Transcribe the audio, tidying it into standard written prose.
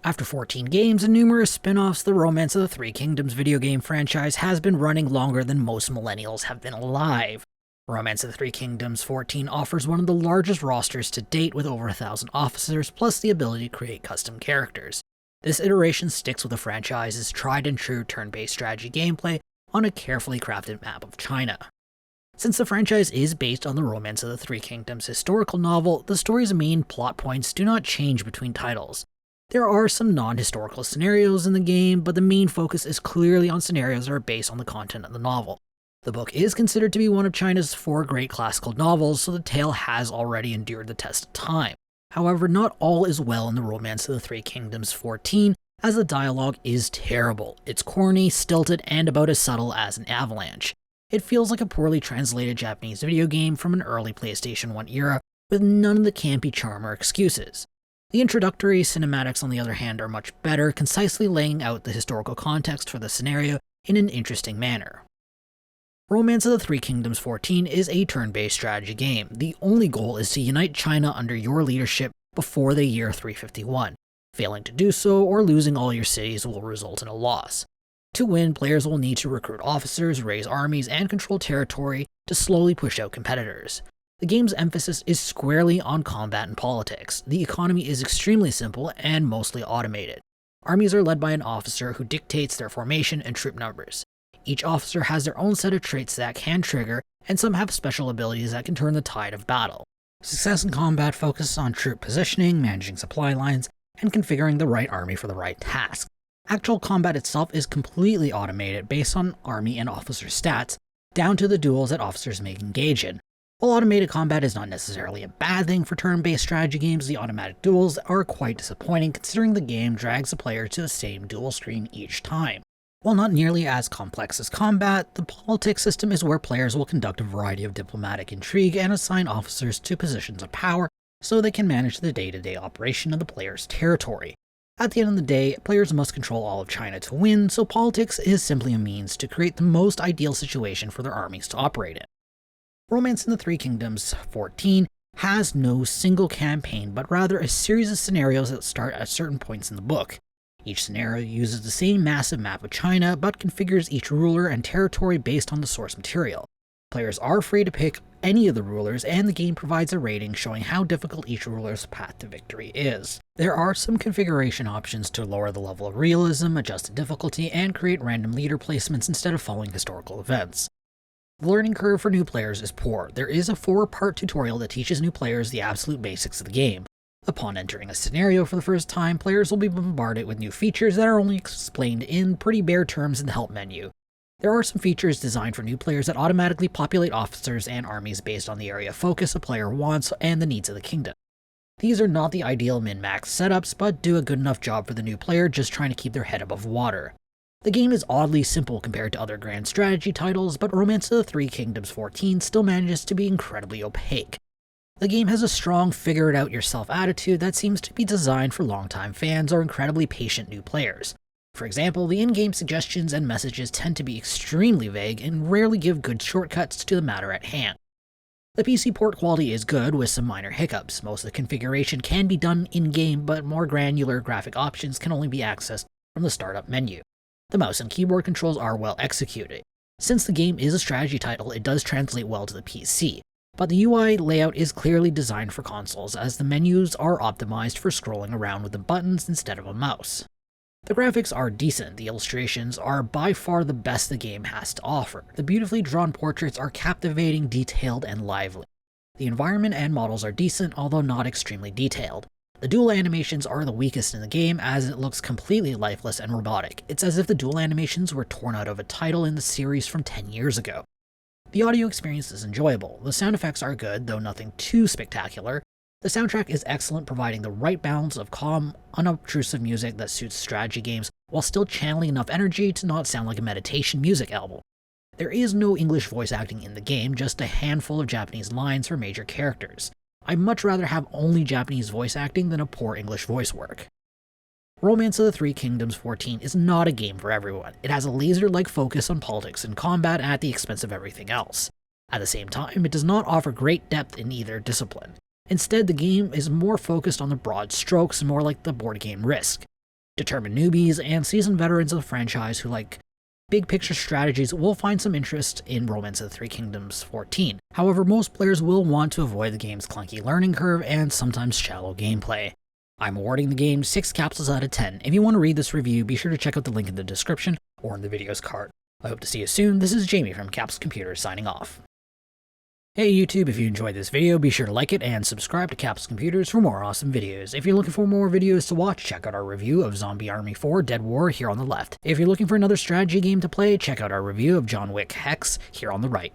After 14 games and numerous spin-offs, the Romance of the Three Kingdoms video game franchise has been running longer than most millennials have been alive. Romance of the Three Kingdoms XIV offers one of the largest rosters to date with over 1,000 officers, plus the ability to create custom characters. This iteration sticks with the franchise's tried-and-true turn-based strategy gameplay on a carefully crafted map of China. Since the franchise is based on the Romance of the Three Kingdoms historical novel, the story's main plot points do not change between titles. There are some non-historical scenarios in the game, but the main focus is clearly on scenarios that are based on the content of the novel. The book is considered to be one of China's 4 great classical novels, so the tale has already endured the test of time. However, not all is well in the Romance of the Three Kingdoms XIV, as the dialogue is terrible. It's corny, stilted, and about as subtle as an avalanche. It feels like a poorly translated Japanese video game from an early PlayStation 1 era, with none of the campy charm or excuses. The introductory cinematics, on the other hand, are much better, concisely laying out the historical context for the scenario in an interesting manner. Romance of the Three Kingdoms XIV is a turn-based strategy game. The only goal is to unite China under your leadership before the year 351. Failing to do so, or losing all your cities, will result in a loss. To win, players will need to recruit officers, raise armies, and control territory to slowly push out competitors. The game's emphasis is squarely on combat and politics. The economy is extremely simple and mostly automated. Armies are led by an officer who dictates their formation and troop numbers. Each officer has their own set of traits that can trigger, and some have special abilities that can turn the tide of battle. Success in combat focuses on troop positioning, managing supply lines, and configuring the right army for the right task. Actual combat itself is completely automated based on army and officer stats, down to the duels that officers may engage in. While automated combat is not necessarily a bad thing for turn-based strategy games, the automatic duels are quite disappointing considering the game drags the player to the same duel screen each time. While not nearly as complex as combat, the politics system is where players will conduct a variety of diplomatic intrigue and assign officers to positions of power so they can manage the day-to-day operation of the player's territory. At the end of the day, players must control all of China to win, so politics is simply a means to create the most ideal situation for their armies to operate in. Romance in the Three Kingdoms XIV has no single campaign, but rather a series of scenarios that start at certain points in the book. Each scenario uses the same massive map of China, but configures each ruler and territory based on the source material. Players are free to pick any of the rulers, and the game provides a rating showing how difficult each ruler's path to victory is. There are some configuration options to lower the level of realism, adjust the difficulty, and create random leader placements instead of following historical events. The learning curve for new players is poor. There is a 4-part tutorial that teaches new players the absolute basics of the game. Upon entering a scenario for the first time, players will be bombarded with new features that are only explained in pretty bare terms in the help menu. There are some features designed for new players that automatically populate officers and armies based on the area of focus a player wants and the needs of the kingdom. These are not the ideal min-max setups, but do a good enough job for the new player just trying to keep their head above water. The game is oddly simple compared to other grand strategy titles, but Romance of the Three Kingdoms XIV still manages to be incredibly opaque. The game has a strong figure-it-out-yourself attitude that seems to be designed for longtime fans or incredibly patient new players. For example, the in-game suggestions and messages tend to be extremely vague and rarely give good shortcuts to the matter at hand. The PC port quality is good, with some minor hiccups. Most of the configuration can be done in-game, but more granular graphic options can only be accessed from the startup menu. The mouse and keyboard controls are well executed. Since the game is a strategy title, it does translate well to the PC, but the UI layout is clearly designed for consoles, as the menus are optimized for scrolling around with the buttons instead of a mouse. The graphics are decent. The illustrations are by far the best the game has to offer. The beautifully drawn portraits are captivating, detailed, and lively. The environment and models are decent, although not extremely detailed. The duel animations are the weakest in the game, as it looks completely lifeless and robotic. It's as if the duel animations were torn out of a title in the series from 10 years ago. The audio experience is enjoyable. The sound effects are good, though nothing too spectacular. The soundtrack is excellent, providing the right balance of calm, unobtrusive music that suits strategy games, while still channeling enough energy to not sound like a meditation music album. There is no English voice acting in the game, just a handful of Japanese lines for major characters. I'd much rather have only Japanese voice acting than a poor English voice work. Romance of the Three Kingdoms XIV is not a game for everyone. It has a laser-like focus on politics and combat at the expense of everything else. At the same time, it does not offer great depth in either discipline. Instead, the game is more focused on the broad strokes and more like the board game Risk. Determined newbies and seasoned veterans of the franchise who like big picture strategies will find some interest in Romance of the Three Kingdoms XIV. However, most players will want to avoid the game's clunky learning curve and sometimes shallow gameplay. I'm awarding the game 6 capsules out of 10. If you want to read this review, be sure to check out the link in the description or in the video's card. I hope to see you soon. This is Jamie from Capsule Computers signing off. Hey YouTube, if you enjoyed this video, be sure to like it and subscribe to Capsule Computers for more awesome videos. If you're looking for more videos to watch, check out our review of Zombie Army 4 Dead War here on the left. If you're looking for another strategy game to play, check out our review of John Wick Hex here on the right.